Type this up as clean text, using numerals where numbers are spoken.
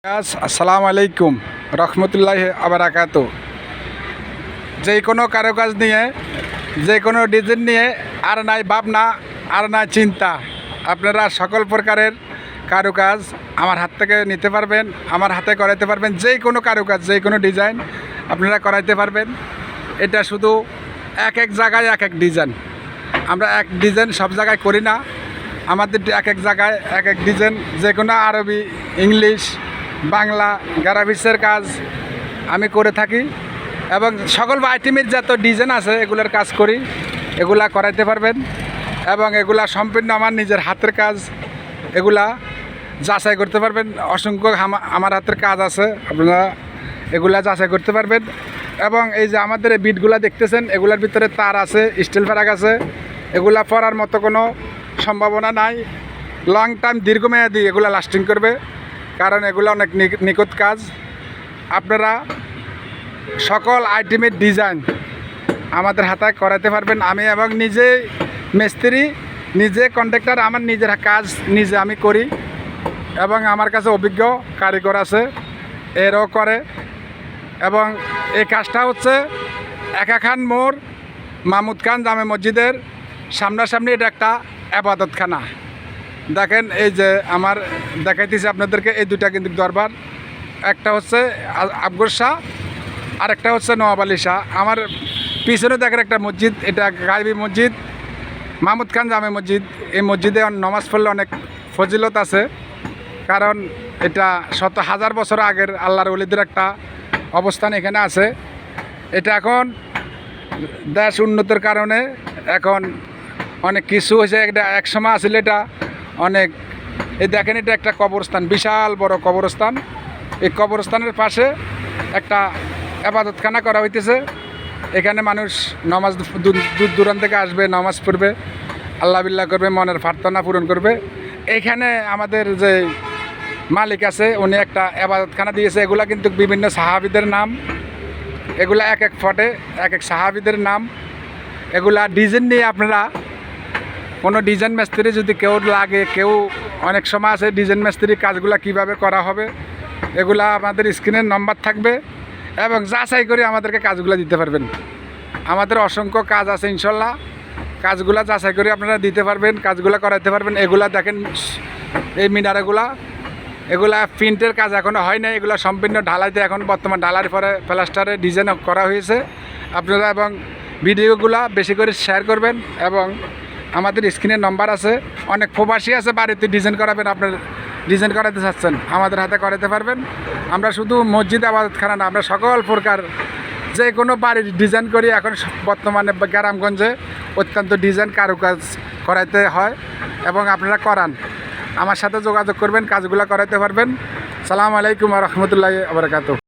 আসসালামু আলাইকুম রহমতুল্লাহি আবারাকাতু। যে কোনো কারুকাজ নিয়ে, যে কোনো ডিজাইন নিয়ে আর নাই ভাবনা, আর নাই চিন্তা। আপনারা সকল প্রকারের কারুকাজ আমার হাত থেকে নিতে পারবেন, আমার হাতে করাইতে পারবেন। যে কোনো কারুকাজ, যে কোনো ডিজাইন আপনারা করাইতে পারবেন। এটা শুধু এক এক জায়গায় এক এক ডিজাইন। আমরা এক ডিজাইন সব জায়গায় করি না, আমাদের এক এক জায়গায় এক এক ডিজাইন। যে কোনো আরবি, ইংলিশ, বাংলা, গ্রাফিক্সের কাজ আমি করে থাকি এবং সকল আইটেমের যত ডিজাইন আছে এগুলোর কাজ করি, এগুলা করাইতে পারবেন। এবং এগুলা সম্পূর্ণ আমার নিজের হাতের কাজ, এগুলা যাচাই করতে পারবেন। অসংখ্য আমার হাতের কাজ আছে, আপনারা এগুলা যাচাই করতে পারবেন। এবং এই যে আমাদের এই বিটগুলা দেখতেছেন, এগুলার ভিতরে তার আছে, স্টিল ফারাক আছে। এগুলা পরার মতো কোনো সম্ভাবনা নাই। লং টাইম, দীর্ঘমেয়াদী এগুলা লাস্টিং করবে, কারণ এগুলো অনেক নিখুঁত কাজ। আপনারা সকল আইটেমের ডিজাইন আমাদের হাতে করাতে পারবেন। আমি এবং নিজে মিস্ত্রি, নিজে কন্ট্রাক্টর, আমার নিজের কাজ নিজে আমি করি এবং আমার কাছে অভিজ্ঞ কারিগর আছে, এরও করে। এবং এই কাজটা হচ্ছে একা খান মোড়, মাহমুদ খান জামে মসজিদের সামনাসামনি। এটা একটা আবাদতখানা। দেখেন, এই যে আমার দেখাইতেছি আপনাদেরকে, এই দুটা কিন্তু দরবার। একটা হচ্ছে আফগর শাহ আর একটা হচ্ছে নওয়াব আলী শাহ। আমার পিছনে দেখেন একটা মসজিদ, এটা গাইবি মসজিদ, মাহমুদ খান জামে মসজিদ। এই মসজিদে নামাজ পড়লে অনেক ফজিলত আছে, কারণ এটা শত হাজার বছর আগের আল্লাহর ওলিদের একটা অবস্থান এখানে আছে। এটা এখন দেশ উন্নতির কারণে এখন অনেক কিছু হয়েছে। একটা এক সময় আসলে এটা অনেক, এই দেখেন এটা একটা কবরস্থান, বিশাল বড় কবরস্থান। এই কবরস্থানের পাশে একটা আবাদতখানা করা হইতেছে। এখানে মানুষ নামাজ দূর দূরান্ত থেকে আসবে, নামাজ পড়বে, আল্লাহ বিল্লাহ করবে, মনের প্রার্থনা পূরণ করবে। এইখানে আমাদের যে মালিক আছে, উনি একটা আবাদতখানা দিয়েছে। এগুলা কিন্তু বিভিন্ন সাহাবীদের নাম, এগুলা এক এক ফটে এক এক সাহাবীদের নাম। এগুলা ডিজাইন নিয়ে আপনারা কোনো ডিজাইন মিস্ত্রি যদি কেউ লাগে, কেউ অনেক সময় আছে ডিজাইন মিস্ত্রি কাজগুলো কিভাবে করা হবে, এগুলা আমাদের স্ক্রিনের নাম্বার থাকবে এবং যাচাই করে আমাদেরকে কাজগুলো দিতে পারবেন। আমাদের অসংখ্য কাজ আছে, ইনশাল্লাহ কাজগুলো যাচাই করে আপনারা দিতে পারবেন, কাজগুলো করাইতে পারবেন। এগুলা দেখেন, এই মিনারগুলা, এগুলা প্রিন্টের কাজ এখনও হয় নাই, এগুলো সম্পূর্ণ ঢালাইতে এখন বর্তমান ঢালার পরে প্লাস্টারে ডিজাইন করা হয়েছে। আপনারা এবং ভিডিওগুলা বেশি করে শেয়ার করবেন। এবং আমাদের স্ক্রিনের নাম্বার আছে, অনেক প্রবাসী আছে বাড়িতে ডিজাইন করাবেন, আপনার ডিজাইন করাতে চাচ্ছেন, আমাদের হাতে করাতে পারবেন। আমরা শুধু মসজিদ আবাদতখানা না, আমরা সকল প্রকার যে কোনো বাড়ির ডিজাইন করি। এখন বর্তমানে গ্রামগঞ্জে অত্যন্ত ডিজাইন কারুকাজ করাইতে হয় এবং আপনারা করান। আমার সাথে যোগাযোগ করবেন, কাজগুলো করাইতে পারবেন। সালামু আলাইকুম ওয়া রাহমাতুল্লাহি ওয়া বারাকাতুহু।